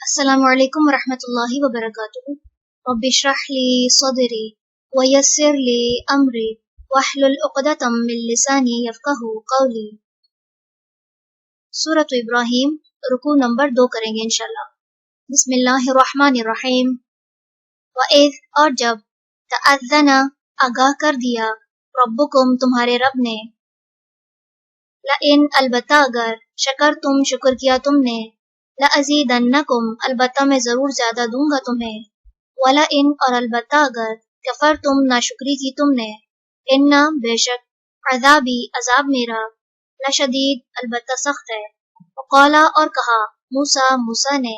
السلام علیکم ورحمۃ اللہ وبرکاتہ۔ رب اشرح لی صدری ویسر لی امری واحلل عقدۃ من لسانی یفقہوا قولی۔ سورۃ ابراہیم، رکوع نمبر 2 کریں گے انشاءاللہ۔ بسم اللہ الرحمن الرحیم۔ وَإِذْ، اور جب، تَأَذَّنَ، آگاہ کر دیا، ربکم، تمہارے رب نے، لَإِنْ، البتہ اگر، شکر تم، شکر کیا تم نے، لَأَزِيدَنَّکُمْ، البتہ میں ضرور زیادہ دوں گا تمہیں، وَلَئِنْ، اور البتہ اگر، کفرتم، ناشکری کی تم نے، اِنَّ، بے شک، عذابی، عذاب میرا، لشدید، البتہ سخت ہے۔ وقالا، اور کہا، موسیٰ نے،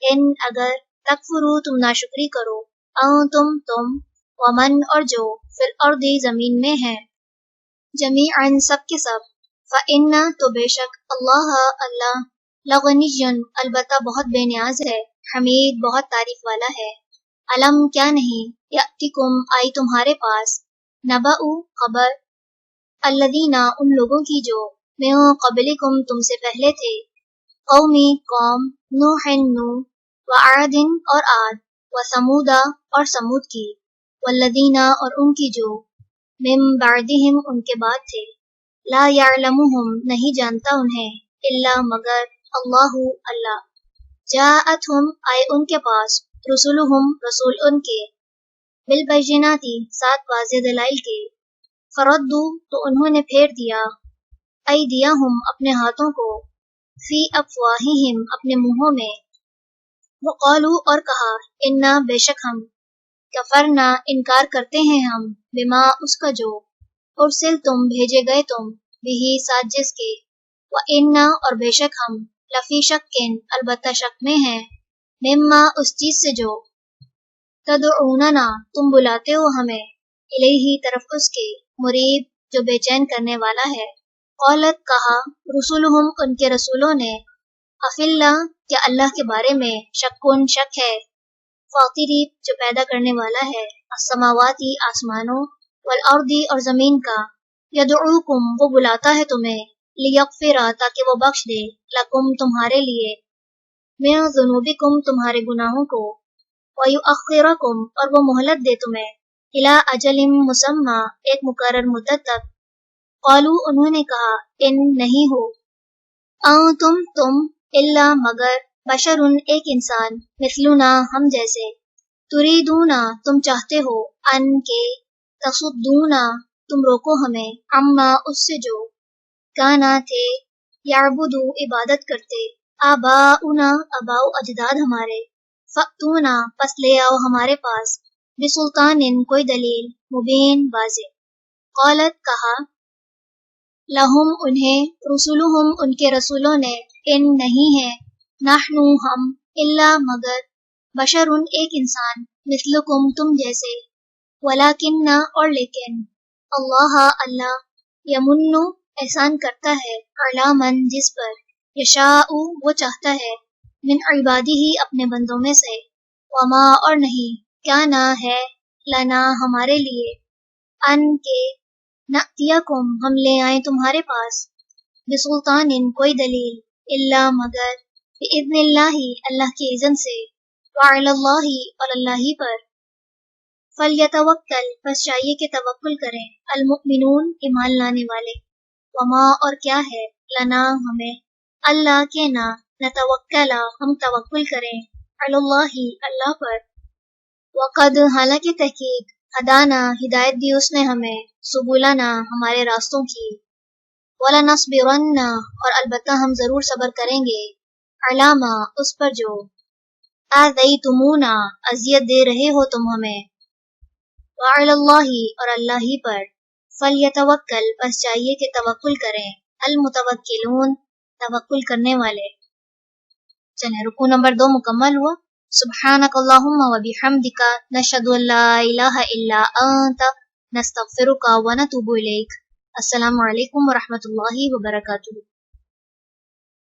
ان، اگر، تکفرو، تم ناشکری کرو، تم، ومن، اور جو، فی الارض، زمین میں ہیں، جمیعاً، سب کے سب، فَإِنَّ، تو بے شک، اللہ لغنی، البتہ بہت بے نیاز ہے، حمید، بہت تعریف والا ہے۔ علم، کیا نہیں، یأتکم، آئی تمہارے پاس، نبأ، خبر، الذین، ان لوگوں کی جو، من قبلکم، تم سے پہلے تھے، قومی، قوم، نوح، وعاد، اور عاد، وثمود، اور سمود کی، والذین، اور ان کی جو، من بعدہم، ان کے بعد تھے، لا یعلمہم، نہیں جانتا انہیں، الا، مگر، اللہ، جاءتہم، آئے ان کے پاس، رسولہم، رسول ان کے، بالبینات، ساتھ واضح دلائل کے، فردو، تو انہوں نے پھیر دیا، ایدیہم، اپنے ہاتھوں کو، فی افواہہم، اپنے منہوں میں، وقالو، اور کہا، انا، بے شک ہم، کفرنا، انکار کرتے ہیں ہم، بما، اس کا جو، ارسلتم، بھیجے گئے تم، بہی، ساتھ جس کے، وَإِنَّا، اور بے شک ہم، لفی شکٍ، البتہ شک میں ہیں، مما، اس چیز سے جو، تدعوننا، تم بلاتے ہو ہمیں، الیہ، طرف اس کے، مریب، جو بے چین کرنے والا ہے۔ قالت، کہا، رسولہم، ان کے رسولوں نے، افی اللہ، کیا اللہ کے بارے میں، شکن، شک ہے، فاطری، جو پیدا کرنے والا ہے، السماواتی، آسمانوں، والارض، اور زمین کا، یدعوکم، وہ بلاتا ہے تمہیں، لیغفر، تاکہ وہ بخش دے، لکم، تمہارے لیے، من ذنوبکم، تمہارے گناہوں کو، ویؤخرکم، اور وہ مہلت دے تمہیں، الی اجل مسمی، ایک مقرر مدت تک۔ قالو، انہوں نے کہا، ان، نہیں ہو، تم، الا، مگر، بشر، ایک انسان، مثلنا، ہم جیسے، تریدون، تم چاہتے ہو، ان کے، تصدون، تم روکو ہمیں، عما، اس سے جو، کانا، تھے، یعبدو، عبادت کرتے، آباؤنا، آباؤ اجداد ہمارے، فأتونا، پس لے آؤ ہمارے پاس، بسلطان، کوئی دلیل، مبین، واضح۔ قالت، کہا، لہم، انہیں، رسولہم، ان کے رسولوں نے، ان، نہیں ہے، نحن، ہم، الا، مگر، بشر، ایک انسان، مثلکم، تم جیسے، ولیکن، اور لیکن، اللہ، یمن، احسان کرتا ہے، علی من، جس پر، یشاء، وہ چاہتا ہے، من عبادہ، اپنے بندوں میں سے، وما، اور نہیں، کیا نہ ہے، لنا، ہمارے لیے، ان کے، نأتیکم، ہم لے آئیں تمہارے پاس، بسلطان، کوئی دلیل، الا، مگر، بإذن اللہ، اللہ کی اذن سے، وعلی اللہ، اور اللہ ہی پر، فلیتوکل، پس چاہیے کہ توکل کریں، المؤمنون، ایمان لانے والے، وما، اور کیا ہے، لنا، ہمیں، اللہ کے نہ، نتوکل، ہم توکل کریں، علی اللہ، اللہ پر، وقد، حالانکہ تحقیق، ہدانا، ہدایت دی اس نے ہمیں، سبلنا، ہمارے راستوں کی، ولنصبرن، اور البتہ ہم ضرور صبر کریں گے، علی ما، اس پر جو، آذیتمونا، اذیت دے رہے ہو تم ہمیں، وعلی اللہ، اور اللہ ہی پر، فلیتوکل، پس چاہیے کہ توکل کریں، المتوکلون، توکل کرنے والے۔ چلیں، رکوع نمبر 2 مکمل ہوا۔ سبحانک اللہم و بحمدک، نشہد ان لا الہ الا انت، نستغفرک و نتوب الیک۔ السلام علیکم ورحمۃ اللہ وبرکاتہ۔